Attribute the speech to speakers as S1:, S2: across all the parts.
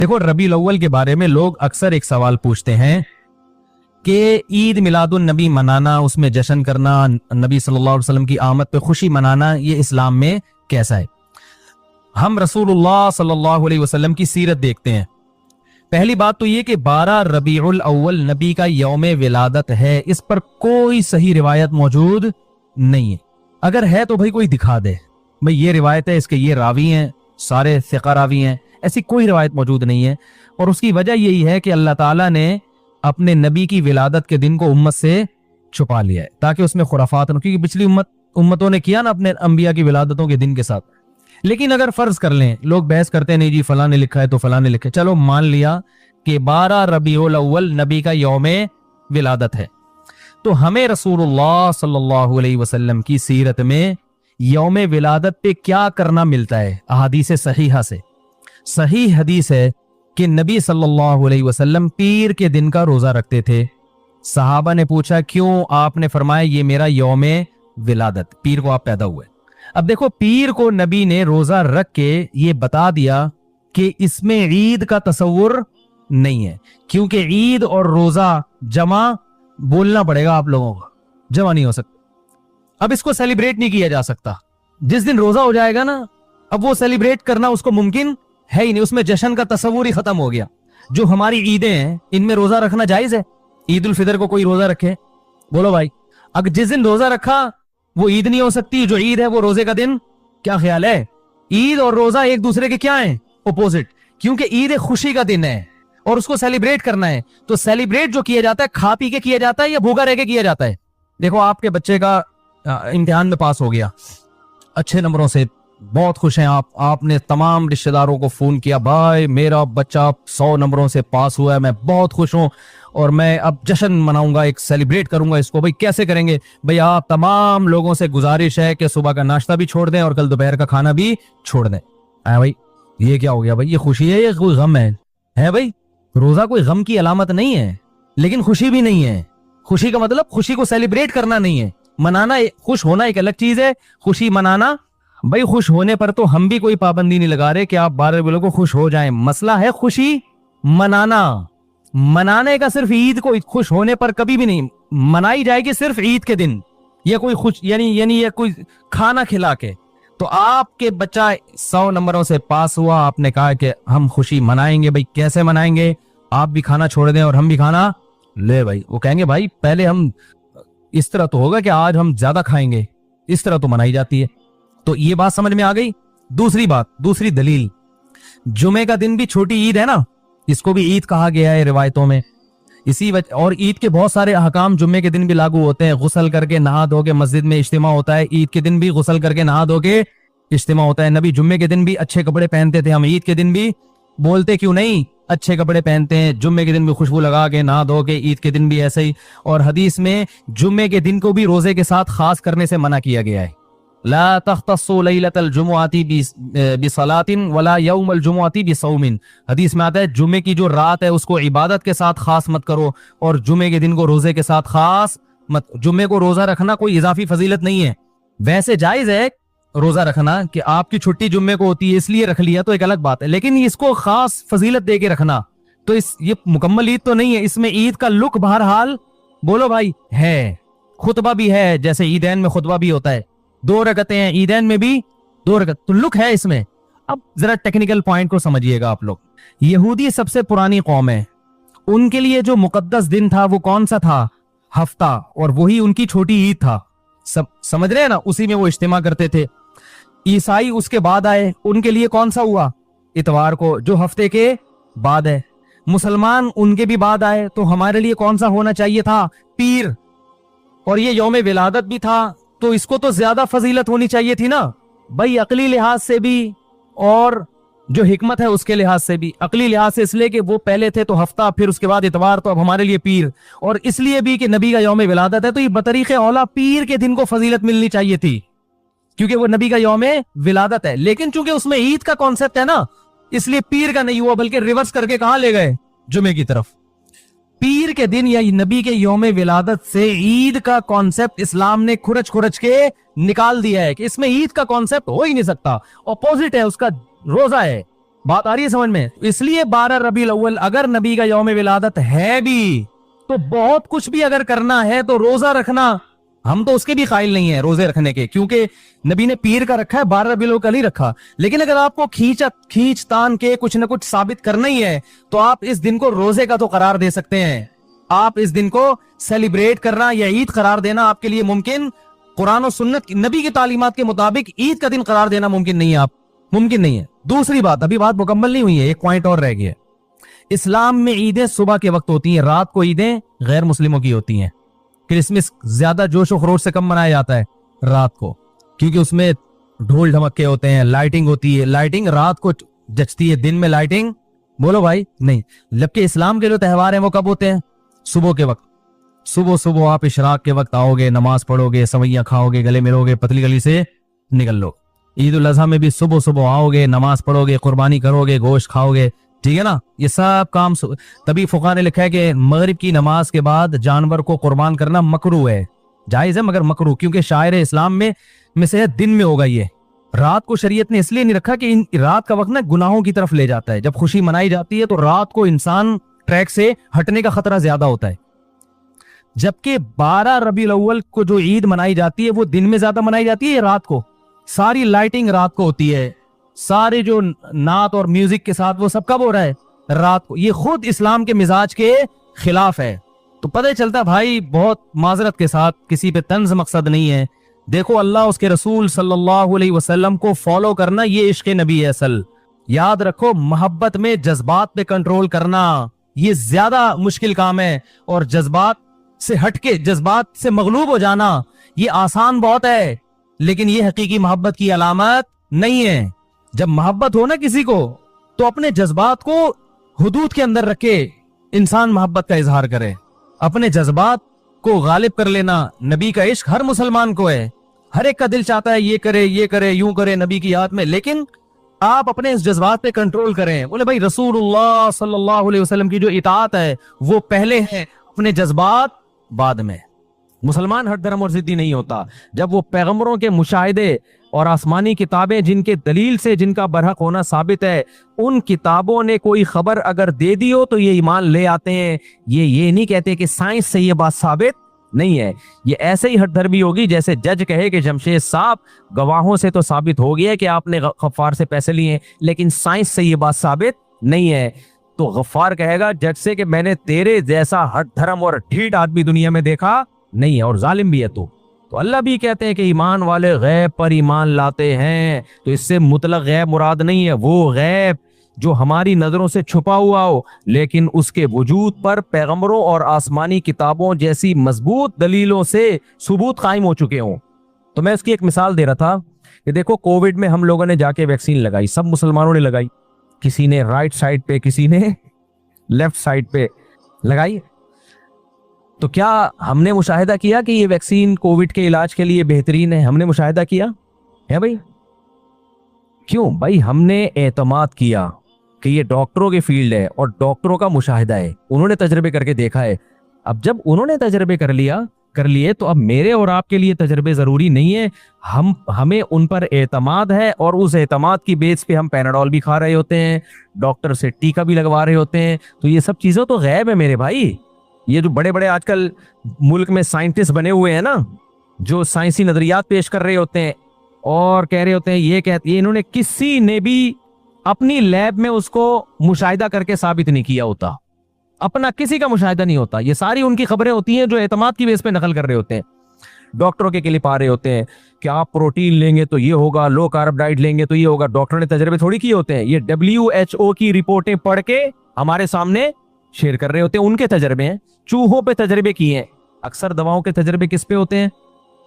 S1: देखो, रबीउल अव्वल के बारे में लोग अक्सर एक सवाल पूछते हैं कि ईद मिलादुन नबी मनाना, उसमें जश्न करना, नबी सल्लल्लाहु अलैहि वसल्लम की आमद पे खुशी मनाना, ये इस्लाम में कैसा है। हम रसूलुल्लाह सल्लल्लाहु अलैहि वसल्लम की सीरत देखते हैं। पहली बात तो ये कि 12 रबीउल अव्वल नबी का यौम विलादत है, इस पर कोई सही रिवायत मौजूद नहीं है। अगर है तो भाई कोई दिखा दे, भाई ये रिवायत है, इसके ये रावी हैं, सारे सिक़ा रावी हैं, ऐसी कोई रिवायत मौजूद नहीं है। और उसकी वजह यही है कि अल्लाह ताला ने अपने नबी की विलादत के दिन को उम्मत से छुपा लिया है ताकि उसमें खुराफात न, क्योंकि पिछली उम्मतों ने किया ना अपने अंबिया की विलादतों के दिन के साथ। लेकिन अगर फर्ज कर लें, लोग बहस करते नहीं जी फलां ने लिखा है तो फलां ने लिखा है, चलो मान लिया कि 12 रबीउल अव्वल नबी का यौम विलादत है, तो हमें रसूलुल्लाह सल्लल्लाहु अलैहि वसल्लम की सीरत में यौम विलादत पे क्या करना मिलता है। अहादीस सहीहा से सही हदीस है कि नबी सल्लल्लाहु अलैहि वसल्लम पीर के दिन का रोजा रखते थे। सहाबा ने पूछा क्यों, आपने फरमाया ये मेरा यौम विलादत, पीर को आप पैदा हुए। अब देखो, पीर को नबी ने रोजा रख के ये बता दिया कि इसमें ईद का तसव्वुर नहीं है, क्योंकि ईद और रोजा जमा बोलना पड़ेगा आप लोगों को, जमा नहीं हो सकता। अब इसको सेलिब्रेट नहीं किया जा सकता। जिस दिन रोजा हो जाएगा ना, अब वो सेलिब्रेट करना उसको मुमकिन है ही नहीं, उसमें जश्न का तसव्वुर ही खत्म हो गया। जो हमारी ईदें हैं इनमें रोजा रखना जायज है। ईद उल फितर को कोई रोजा रखे, बोलो भाई, अगर जिस दिन रोजा रखा वो ईद नहीं हो सकती, जो ईद है वो रोजे का दिन। क्या ख्याल है? ईद और रोजा एक दूसरे के क्या हैं? ओपोजिट। क्योंकि ईद एक खुशी का दिन है और उसको सेलिब्रेट करना है, तो सेलिब्रेट जो किया जाता है खा पी के किया जाता है या भूखा रह के किया जाता है। देखो, आपके बच्चे का इम्तिहान में पास हो गया अच्छे नंबरों से, बहुत खुश हैं आप, आपने तमाम रिश्तेदारों को फोन किया, भाई मेरा बच्चा 100 नंबरों से पास हुआ है, मैं बहुत खुश हूं और मैं अब जश्न मनाऊंगा, एक सेलिब्रेट करूंगा इसको। भाई कैसे करेंगे? भाई आप तमाम लोगों से गुजारिश है कि सुबह का नाश्ता भी छोड़ दें और कल दोपहर का खाना भी छोड़ दें। भाई ये क्या हो गया भाई? ये खुशी है या कोई गम है भाई? रोजा कोई गम की अलामत नहीं है, लेकिन खुशी भी नहीं है। खुशी का मतलब खुशी को सेलिब्रेट करना नहीं है, मनाना। खुश होना एक अलग चीज है, खुशी मनाना। भाई खुश होने पर तो हम भी कोई पाबंदी नहीं लगा रहे कि आप 12 रबीउल को खुश हो जाएं। मसला है खुशी मनाना। मनाने का सिर्फ ईद को खुश होने पर कभी भी नहीं मनाई जाएगी, सिर्फ ईद के दिन, या कोई खुश यानी ये कोई खाना खिला के। तो आपके बच्चा 100 नंबरों से पास हुआ, आपने कहा कि हम खुशी मनाएंगे। भाई कैसे मनाएंगे? आप भी खाना छोड़ दें और हम भी खाना ले। भाई वो कहेंगे भाई पहले हम इस तरह तो होगा कि आज हम ज्यादा खाएंगे, इस तरह तो मनाई जाती है। तो ये बात समझ में आ गई। दूसरी बात, दूसरी दलील, जुमे का दिन भी छोटी ईद है ना, इसको भी ईद कहा गया है रिवायतों में। इसी वजह, और ईद के बहुत सारे अहकाम जुम्मे के दिन भी लागू होते हैं। गुस्ल करके नहा धो के मस्जिद में इज्तिमा होता है, ईद के दिन भी गुस्ल करके नहा धो के इज्तिमा होता है। नबी जुम्मे के दिन भी अच्छे कपड़े पहनते थे, हम ईद के दिन भी बोलते क्यों नहीं अच्छे कपड़े पहनते हैं। जुम्मे के दिन भी खुशबू लगा के नहा धो के, ईद के दिन भी ऐसे ही। और हदीस में जुम्मे के दिन को भी रोजे के साथ खास करने से मना किया गया है। ला तख्तस्सु लैलतल जुमुअती बिसलातिन वला यौमल जुमुअती बिसौमिन। हदीस में आता है जुमे की जो रात है उसको इबादत के साथ खास मत करो और जुमे के दिन को रोजे के साथ खास मत। जुमे को रोजा रखना कोई इजाफी फजीलत नहीं है। वैसे जायज है रोजा रखना कि आपकी छुट्टी जुम्मे को होती है इसलिए रख लिया, तो एक अलग बात है, लेकिन इसको खास फजीलत दे के रखना तो ये मुकम्मल ईद तो नहीं है। इसमें ईद का लुक बहरहाल बोलो भाई है, खुतबा भी है, जैसे ईदैन में खुतबा भी होता है, 2 रकतें हैं, ईदैन में भी 2 रकत, तो लुक है इसमें। अब जरा टेक्निकल पॉइंट को समझिएगा आप लोग। यहूदी सबसे पुरानी कौम है, उनके लिए जो मुकद्दस दिन था वो कौन सा था? हफ्ता, और वही उनकी छोटी ईद था। सब समझ रहे हैं ना, उसी में वो इज्तिमा करते थे। ईसाई उसके बाद आए, उनके लिए कौन सा हुआ? इतवार को, जो हफ्ते के बाद है। मुसलमान उनके भी बाद आए, तो हमारे लिए कौन सा होना चाहिए था? पीर। और ये यौम विलादत भी था, तो इसको तो ज्यादा फजीलत होनी चाहिए थी ना भाई, अकली लिहाज से भी और जो हिकमत है उसके लिहाज से भी। अकली लिहाज से इसलिए कि वो पहले थे तो हफ्ता, फिर उसके बाद इतवार, तो अब हमारे लिए पीर। और इसलिए भी कि नबी का यौम विलादत है, तो ये बतरीक़े औला पीर के दिन को फजीलत मिलनी चाहिए थी, क्योंकि वो नबी का यौम विलादत है। लेकिन चूंकि उसमें ईद का कॉन्सेप्ट है ना, इसलिए पीर का नहीं हुआ, बल्कि रिवर्स करके कहां ले गए? जुमे की तरफ। पीर के दिन या नबी के यौम विलादत से ईद का कॉन्सेप्ट इस्लाम ने खुरच खुरच के निकाल दिया है कि इसमें ईद का कॉन्सेप्ट हो ही नहीं सकता, अपोजिट है उसका, रोजा है। बात आ रही है समझ में? इसलिए 12 रबीउल अव्वल अगर नबी का यौम विलादत है भी तो बहुत कुछ भी अगर करना है तो रोजा रखना, हम तो उसके भी कायल नहीं है रोजे रखने के, क्योंकि नबी ने पीर का रखा है, 12 रबीउल अव्वल ही रखा। लेकिन अगर आपको खींच तान के कुछ ना कुछ साबित करना ही है तो आप इस दिन को रोजे का तो करार दे सकते हैं। आप इस दिन को सेलिब्रेट करना या ईद करार देना आपके लिए मुमकिन, कुरान और सुन्नत नबी की तालीमात के मुताबिक ईद का दिन करार देना मुमकिन नहीं है, आप मुमकिन नहीं है। दूसरी बात, अभी बात मुकम्मल नहीं हुई है, एक पॉइंट और रह गया। इस्लाम में ईदें सुबह के वक्त होती हैं, रात को ईदें गैर मुस्लिमों की होती हैं। क्रिसमस ज्यादा जोश और खरोश से कम मनाया जाता है रात को, क्योंकि उसमें ढोल ढमक्के होते हैं, लाइटिंग होती है। लाइटिंग रात को जचती है, दिन में लाइटिंग बोलो भाई नहीं। जबकि इस्लाम के जो त्योहार हैं वो कब होते हैं? सुबह के वक्त। सुबह सुबह आप इशराक के वक्त आओगे, नमाज पढ़ोगे, सवैयां खाओगे, गले मिलोगे, पतली गली से निकल लो। ईद उल अजहा में भी सुबह सुबह आओगे, नमाज पढ़ोगे, कुर्बानी करोगे, गोश्त खाओगे, ठीक है ना? ये सब काम तभी फुक़हा ने लिखा है कि मगरिब की नमाज के बाद जानवर को कुर्बान करना मकरू है, जायज है मगर मकरू, क्योंकि शायर इस्लाम में से दिन में होगा। ये रात को शरीयत ने इसलिए नहीं रखा कि रात का वक्त ना गुनाहों की तरफ ले जाता है। जब खुशी मनाई जाती है तो रात को इंसान ट्रैक से हटने का खतरा ज्यादा होता है। जबकि 12 रबीउल अव्वल को जो ईद मनाई जाती है वो दिन में ज्यादा मनाई जाती है या रात को? सारी लाइटिंग रात को होती है, सारे जो नात और म्यूजिक के साथ वो सब कब हो रहा है? रात को। ये खुद इस्लाम के मिजाज के खिलाफ है। तो पता ही चलता भाई, बहुत माजरत के साथ, किसी पे तंज मकसद नहीं है। देखो अल्लाह उसके रसूल सल्लल्लाहु अलैहि वसल्लम को फॉलो करना ये इश्क नबी है असल। याद रखो, मोहब्बत में जज्बात पे कंट्रोल करना ये ज्यादा मुश्किल काम है, और जज्बात से हटके जज्बात से मगलूब हो जाना ये आसान बहुत है, लेकिन ये हकीकी मोहब्बत की अलामत नहीं है। जब मोहब्बत हो ना किसी को तो अपने जज्बात को हुदूद के अंदर रखे इंसान मोहब्बत का इजहार करे। अपने जज्बात को गालिब कर लेना नबी का इश्क हर मुसलमान को है। हर एक का दिल चाहता है ये करे यूं करे नबी की याद में, लेकिन आप अपने इस जज्बात पे कंट्रोल करें। बोले भाई रसूलुल्लाह सल्लल्लाहु अलैहि वसल्लम की जो इताअत है वो पहले है, अपने जज्बात बाद में। मुसलमान हर धर्म और जिद्दी नहीं होता। जब वो पैगंबरों के मुशाहिदे और आसमानी किताबें जिनके दलील से जिनका बरहक होना साबित है, उन किताबों ने कोई खबर अगर दे दी हो तो ये ईमान ले आते हैं। ये नहीं कहते कि साइंस से ये बात साबित नहीं है। ये ऐसे ही हर धर्मी होगी जैसे जज कहे कि जमशेद साहब गवाहों से तो साबित हो गया कि आपने गफ्फार से पैसे लिए, लेकिन साइंस से ये बात साबित नहीं है। तो गफ्फार कहेगा जज से कि मैंने तेरे जैसा हर धर्म और ढीठ आदमी दुनिया में देखा नहीं है, और जालिम भी है तो अल्लाह भी कहते हैं कि ईमान वाले गैब पर ईमान लाते हैं। तो इससे मुतलक गैब मुराद नहीं है, वो गैब जो हमारी नजरों से छुपा हुआ हो लेकिन उसके वजूद पर पैगंबरों और आसमानी किताबों जैसी मजबूत दलीलों से सबूत कायम हो चुके हों। तो मैं इसकी एक मिसाल दे रहा था कि देखो कोविड में हम लोगों ने जाके वैक्सीन लगाई, सब मुसलमानों ने लगाई, किसी ने राइट साइड पे किसी ने लेफ्ट साइड पे लगाई। तो क्या हमने मुशाहिदा किया कि ये वैक्सीन कोविड के इलाज के लिए बेहतरीन है? हमने मुशाहिदा किया है भाई? क्यों भाई? हमने एतमाद किया कि ये डॉक्टरों की फील्ड है और डॉक्टरों का मुशाहिदा है, उन्होंने तजर्बे करके देखा है। अब जब उन्होंने तजर्बे कर लिए तो अब मेरे और आपके लिए तजर्बे जरूरी नहीं है। हमें उन पर एतमाद है और उस एतमाद की बेस पे हम पैनाडोल भी खा रहे होते हैं, डॉक्टर से टीका भी लगवा रहे होते हैं। तो ये सब चीजें तो गैब है मेरे भाई। ये जो बड़े बड़े आजकल मुल्क में साइंटिस्ट बने हुए हैं ना, जो साइंसी नजरियात पेश कर रहे होते हैं और कह रहे होते हैं ये इन्होंने किसी ने भी अपनी लैब में उसको मुशाहिदा करके साबित नहीं किया होता, अपना किसी का मुशाहिदा नहीं होता। ये सारी उनकी खबरें होती हैं जो एतमाद की बेस पे नकल कर रहे होते हैं। डॉक्टरों के क्लिप आ रहे होते हैं कि आप प्रोटीन लेंगे तो ये होगा, लो कार्ब डाइट लेंगे तो ये होगा। डॉक्टरों ने तजर्बे थोड़ी किए होते हैं, ये WHO की रिपोर्टें पढ़ के हमारे सामने शेयर कर रहे होते हैं, उनके तजर्बे हैं। चूहों पे तजर्बे किए हैं। अक्सर दवाओं के तजर्बे किस पे होते हैं?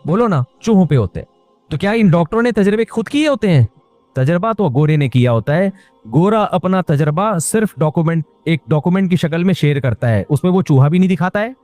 S1: बोलो ना, चूहों पे होते हैं। तो क्या इन डॉक्टरों ने तजर्बे खुद किए होते हैं? तजर्बा तो गोरे ने किया होता है। गोरा अपना तजर्बा सिर्फ एक डॉक्यूमेंट की शक्ल में शेयर करता है, उसमें वो चूहा भी नहीं दिखाता है,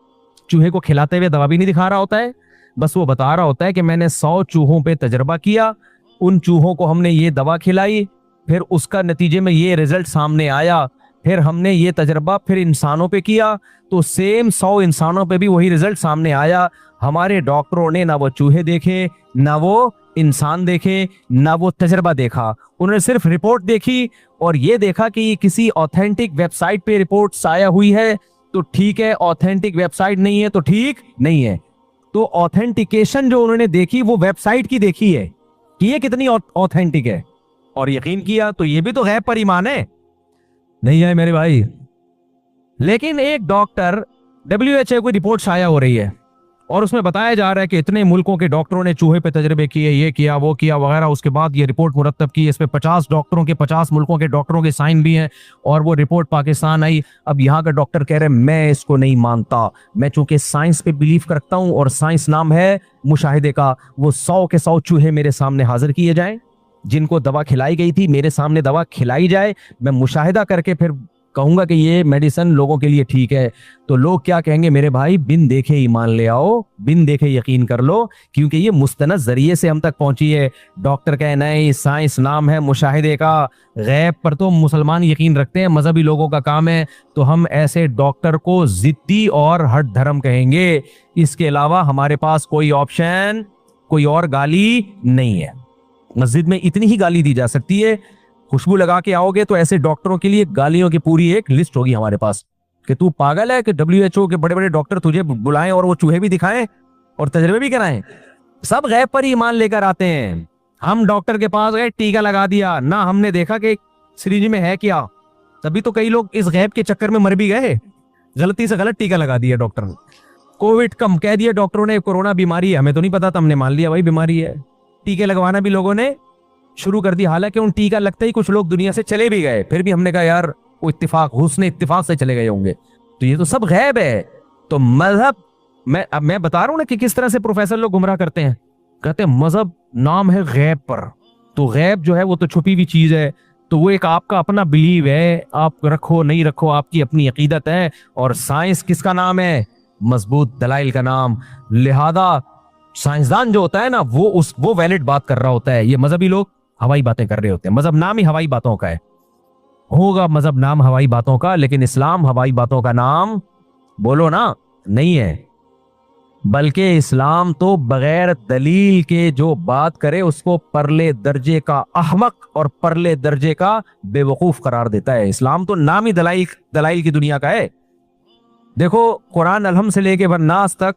S1: चूहे को खिलाते हुए दवा भी नहीं दिखा रहा होता है। बस वो बता रहा होता है कि मैंने 100 चूहों पे तजर्बा किया, उन चूहों को हमने ये दवा खिलाई, फिर उसका नतीजे में ये रिजल्ट सामने आया, फिर हमने ये तजर्बा फिर इंसानों पे किया तो सेम 100 इंसानों पे भी वही रिजल्ट सामने आया। हमारे डॉक्टरों ने ना वो चूहे देखे ना वो इंसान देखे ना वो तजर्बा देखा, उन्होंने सिर्फ रिपोर्ट देखी और ये देखा कि ये किसी ऑथेंटिक वेबसाइट पे रिपोर्ट आया हुई है तो ठीक है, ऑथेंटिक वेबसाइट नहीं है तो ठीक नहीं है। तो ऑथेंटिकेशन जो उन्होंने देखी वो वेबसाइट की देखी है कि ये कितनी ऑथेंटिक है, और यकीन किया, तो ये भी तो गैब पर ईमान है, नहीं है मेरे भाई। लेकिन एक डॉक्टर, WHO की रिपोर्ट शाया हो रही है और उसमें बताया जा रहा है कि इतने मुल्कों के डॉक्टरों ने चूहे पे तजर्बे किए, ये किया वो किया वगैरह, उसके बाद ये रिपोर्ट मुरतब की, इसमें 50 डॉक्टरों के 50 मुल्कों के डॉक्टरों के साइन भी हैं और वो रिपोर्ट पाकिस्तान आई। अब यहाँ का डॉक्टर कह रहे हैं मैं इसको नहीं मानता, मैं चूंकि साइंस पे बिलीव करता हूँ और साइंस नाम है मुशाहिदे का, वो 100 के 100 चूहे मेरे सामने हाजिर किए जाएं, जिनको दवा खिलाई गई थी मेरे सामने दवा खिलाई जाए, मैं मुशाहिदा करके फिर कहूंगा कि ये मेडिसिन लोगों के लिए ठीक है। तो लोग क्या कहेंगे मेरे भाई, बिन देखे ईमान ले आओ, बिन देखे यकीन कर लो, क्योंकि ये मुस्तनद जरिए से हम तक पहुंची है। डॉक्टर कहे नहीं, साइंस नाम है मुशाहिदे का, गैब पर तो मुसलमान यकीन रखते हैं, मजहबी लोगों का काम है, तो हम ऐसे डॉक्टर को जिद्दी और हट धर्म कहेंगे। इसके अलावा हमारे पास कोई ऑप्शन, कोई और गाली नहीं है। मस्जिद में इतनी ही गाली दी जा सकती है, खुशबू लगा के आओगे तो ऐसे डॉक्टरों के लिए गालियों की पूरी एक लिस्ट होगी हमारे पास कि तू पागल है कि WHO के बड़े बड़े डॉक्टर तुझे बुलाएं और वो चूहे भी दिखाएं और तजर्बे भी कराएं। सब गैब पर ही ईमान लेकर आते हैं। हम डॉक्टर के पास गए, टीका लगा दिया, ना हमने देखा कि सिरिंज में है क्या, तभी तो कई लोग इस गैब के चक्कर में मर भी गए, गलती से गलत टीका लगा दिया डॉक्टर ने। कोविड कम कह दिया डॉक्टरों ने, कोरोना बीमारी है, हमें तो नहीं पता था, हमने मान लिया भाई बीमारी है। टीके लगवाना भी लोगों ने शुरू कर दी, हालांकि उन टीका लगते ही कुछ लोग दुनिया से चले भी गए, फिर भी हमने कहा यार वो इत्तेफाक, हुस्न इत्तेफाक से चले गए होंगे। तो ये तो सब गैब है। तो मजहब, मैं बता रहा हूं ना कि किस तरह से प्रोफेसर लोग गुमराह करते हैं, कहते हैं मजहब नाम है गैब पर, तो गैब जो है वो तो छुपी हुई चीज है, तो वो एक आपका अपना बिलीव है, आप रखो नहीं रखो आपकी अपनी अकीदत है। और साइंस किसका नाम है? मजबूत दलाइल का नाम। लिहाजा साइंसदान जो होता है ना वो वैलिड बात कर रहा होता है, ये मजहबी लोग हवाई बातें कर रहे होते हैं। मजहब नाम ही हवाई बातों का है, होगा मजहब नाम हवाई बातों का, लेकिन इस्लाम हवाई बातों का नाम बोलो ना नहीं है, बल्कि इस्लाम तो बगैर दलील के जो बात करे उसको परले दर्जे का अहमक और परले दर्जे का बेवकूफ करार देता है। इस्लाम तो नाम ही दलाइल की दुनिया का है। देखो कुरान अलहम से लेके वन्नास तक,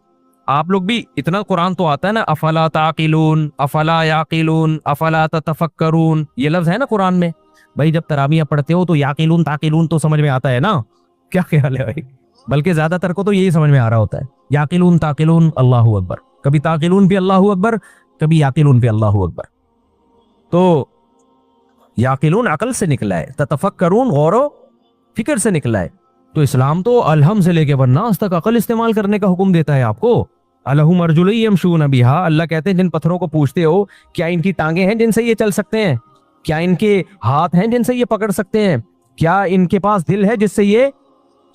S1: आप लोग भी इतना कुरान तो आता है ना, अफला ताकिलून, अफला याकिलून, अफला ततफक्करून, ये लफ्ज है ना कुरान में। भाई जब तराबियां पढ़ते हो तो याकिलून ताकिलून तो समझ में आता है ना, क्या ख्याल है भाई? बल्कि ज्यादातर को तो यही समझ में आ रहा होता है, याकिलून ताकिलून अल्लाहू अकबर, कभी ताकिलून पे अल्लाहू अकबर, कभी याकिलून पे अल्लाहू अकबर। तो याकिलून अकल से निकला है, ततफक्करून गौर फिक्र से निकला है। तो इस्लाम तो अलहम से लेके वन्नास तक अकल इस्तेमाल करने का हुक्म देता है आपको। अलहुम अर्जुलुन यमशून बिहा, अल्लाह कहते हैं जिन पत्थरों को पूछते हो क्या इनकी टांगे हैं जिनसे ये चल सकते हैं, क्या इनके हाथ हैं जिनसे ये पकड़ सकते हैं, क्या इनके पास दिल है जिससे ये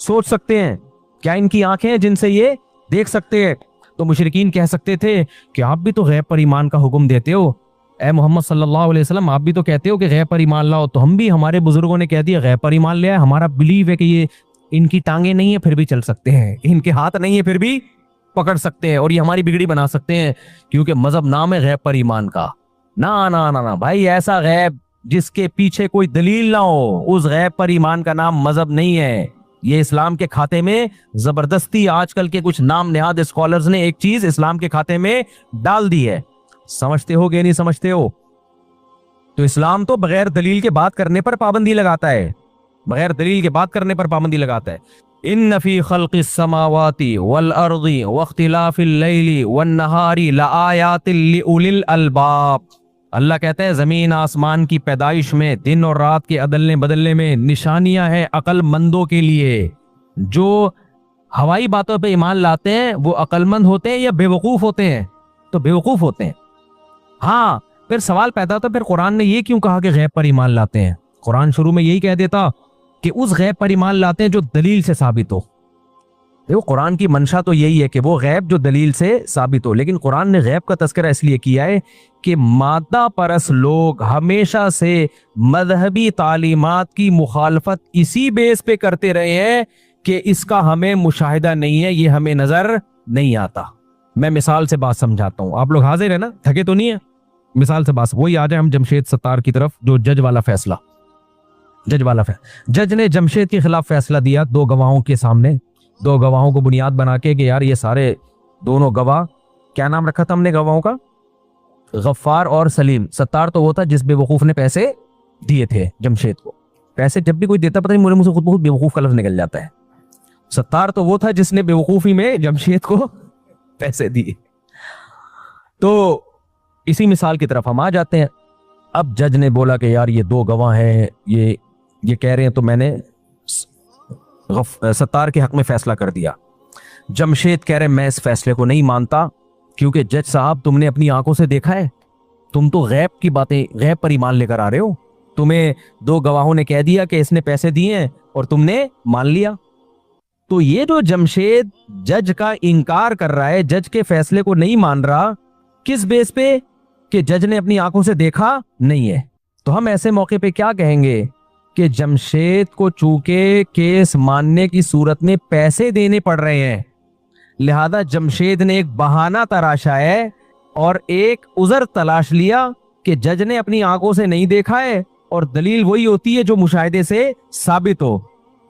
S1: सोच सकते हैं, क्या इनकी आंखें हैं जिनसे ये देख सकते हैं। तो मुशरिकीन कह सकते थे कि आप भी तो गैब पर ईमान का हुक्म देते हो, ए मोहम्मद सल्लल्लाहु अलैहि वसल्लम आप भी तो कहते हो कि गैब पर ईमान लाओ, तो हम भी, हमारे बुजुर्गों ने कह दिया गैब पर ईमान ले आए, हमारा बिलीव है कि ये इनकी टांगे नहीं है फिर भी चल सकते हैं, इनके हाथ नहीं है फिर भी पकड़ सकते हैं और ये हमारी बिगड़ी बना सकते हैं, क्योंकि मजहब नाम है गैब पर ईमान का। ना ना ना ना भाई, ऐसा गैब जिसके पीछे कोई दलील ना हो, उस गैब पर ईमान का नाम मजहब नहीं है। ये इस्लाम के खाते में जबरदस्ती आजकल के कुछ नाम नेहाद स्कॉलर्स ने एक चीज इस्लाम के खाते में डाल दी है। समझते हो कि नहीं समझते हो? तो इस्लाम तो बगैर दलील के बात करने पर पाबंदी लगाता है, बगैर दलील के बात करने पर पाबंदी लगाता है। इन्न फी खल्क़िस समावाति वल अर्दी वख्तिलाफिल लैली वन नहारी लआयातिल लिउलिल अलबाब। अल्लाह कहते हैं जमीन आसमान की पैदाइश में, दिन और रात के अदलने बदलने में निशानियां हैं अक्लमंदों के लिए। जो हवाई बातों पे ईमान लाते हैं वो अक्लमंद होते हैं या बेवकूफ होते हैं? तो बेवकूफ होते हैं। हाँ, फिर सवाल पैदा होता है फिर कुरान ने ये क्यों कहा कि गैब पर ईमान लाते हैं? कुरान शुरू में यही कह देता कि उस गैब पर ईमान लाते हैं जो दलील से साबित हो। देखो कुरान की मंशा तो यही है कि वो गैब जो दलील से साबित हो, लेकिन कुरान ने गैब का तस्करा इसलिए किया है कि मादा परस लोग हमेशा से मजहबी तालीमात की मुखालफत इसी बेस पे करते रहे हैं कि इसका हमें मुशाहिदा नहीं है, ये हमें नजर नहीं आता। मैं मिसाल से बात समझाता हूं, आप लोग हाजिर है ना, थके तो नहीं है? مثال سے بات وہی آ جائے ہم جمشید ستار کی طرف، جو جج والا فیصلہ جج نے جمشید کے خلاف فیصلہ دیا دو گواہوں کے سامنے، دو گواہوں کو بنیاد بنا کے کہ یار یہ سارے دونوں گواہ، کیا نام رکھا تھا ہم نے گواہوں کا؟ غفار اور سلیم۔ ستار تو وہ تھا جس بے وقوف نے پیسے دیے تھے جمشید کو، پیسے جب بھی کوئی دیتا پتہ نہیں میرے منہ سے خود بہت بے وقوف کا لفظ نکل جاتا ہے۔ ستار تو وہ تھا جس نے بے وقوفی میں جمشید کو پیسے دیے۔ تو اسی مثال کی طرف ہم آ جاتے ہیں۔ اب جج نے بولا کہ یار یہ دو گواہ ہیں، یہ کہہ رہے ہیں، تو میں نے ستار کے حق میں فیصلہ کر دیا۔ جمشید کہہ رہے میں اس فیصلے کو نہیں مانتا، کیونکہ جج صاحب تم نے اپنی آنکھوں سے دیکھا ہے، تم تو غیب کی باتیں، غیب پر ایمان لے کر آ رہے ہو، تمہیں دو گواہوں نے کہہ دیا کہ اس نے پیسے دیے ہیں اور تم نے مان لیا۔ تو یہ جو جمشید جج کا انکار کر رہا ہے، جج کے فیصلے کو نہیں مان رہا، کس بیس پہ؟ کہ جج نے اپنی آنکھوں سے دیکھا نہیں ہے۔ تو ہم ایسے موقع پہ کیا کہیں گے کہ جمشید کو چونکہ کیس ماننے کی صورت میں پیسے دینے پڑ رہے ہیں، لہذا جمشید نے ایک بہانہ تراشا ہے اور ایک عذر تلاش لیا کہ جج نے اپنی آنکھوں سے نہیں دیکھا ہے، اور دلیل وہی ہوتی ہے جو مشاہدے سے ثابت ہو۔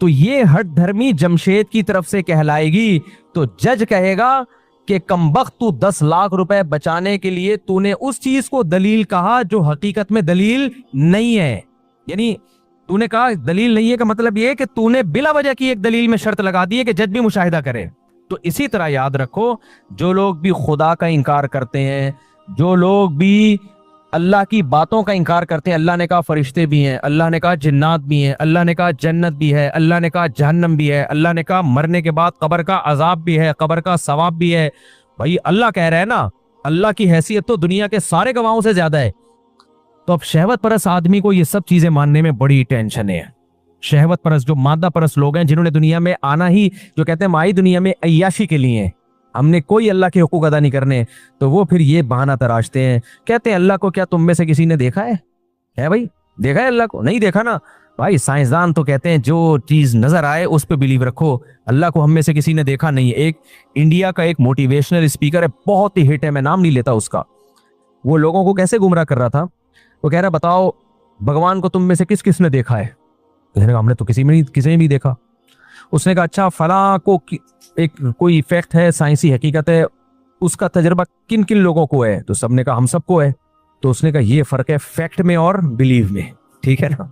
S1: تو یہ ہٹ دھرمی جمشید کی طرف سے کہلائے گی، تو جج کہے گا کہ کمبخت تو 10 لاکھ روپے بچانے کے لیے تو نے اس چیز کو دلیل کہا جو حقیقت میں دلیل نہیں ہے۔ یعنی تو نے کہا دلیل نہیں ہے کا مطلب یہ ہے کہ تو نے بلا وجہ کی ایک دلیل میں شرط لگا دی ہے کہ جج بھی مشاہدہ کرے۔ تو اسی طرح یاد رکھو، جو لوگ بھی خدا کا انکار کرتے ہیں، جو لوگ بھی اللہ کی باتوں کا انکار کرتے ہیں، اللہ نے کہا فرشتے بھی ہیں، اللہ نے کہا جنات بھی ہیں، اللہ نے کہا جنت بھی ہے، اللہ نے کہا جہنم بھی ہے، اللہ نے کہا مرنے کے بعد قبر کا عذاب بھی ہے، قبر کا ثواب بھی ہے، بھائی اللہ کہہ رہا ہے نا، اللہ کی حیثیت تو دنیا کے سارے گواہوں سے زیادہ ہے۔ تو اب شہوت پرست آدمی کو یہ سب چیزیں ماننے میں بڑی ٹینشن ہے۔ شہوت پرست، جو مادہ پرست لوگ ہیں، جنہوں نے دنیا میں آنا ہی، جو کہتے ہیں مائی دنیا میں عیاشی کے لیے ہیں، ہم نے کوئی اللہ کے حقوق ادا نہیں کرنے، تو وہ پھر یہ بہانہ تراشتے ہیں، کہتے ہیں اللہ کو کیا تم میں سے کسی نے دیکھا ہے بھائی؟ دیکھا ہے اللہ کو؟ نہیں دیکھا نا بھائی، سائنسدان تو کہتے ہیں جو چیز نظر آئے اس پہ بلیو رکھو، اللہ کو ہم میں سے کسی نے دیکھا نہیں ہے۔ ایک انڈیا کا ایک موٹیویشنل اسپیکر ہے، بہت ہی ہٹ ہے، میں نام نہیں لیتا اس کا، وہ لوگوں کو کیسے گمراہ کر رہا تھا، وہ کہہ رہا بتاؤ بھگوان کو تم میں سے کس کس نے دیکھا ہے؟ ہم نے تو کسی نے بھی دیکھا۔ اس نے کہا اچھا فلاں کو ایک کوئی فیکٹ ہے، سائنسی حقیقت ہے، اس کا تجربہ کن کن لوگوں کو ہے؟ تو سب نے کہا ہم سب کو ہے۔ تو اس نے کہا یہ فرق ہے فیکٹ میں اور بلیو میں، ٹھیک ہے نا۔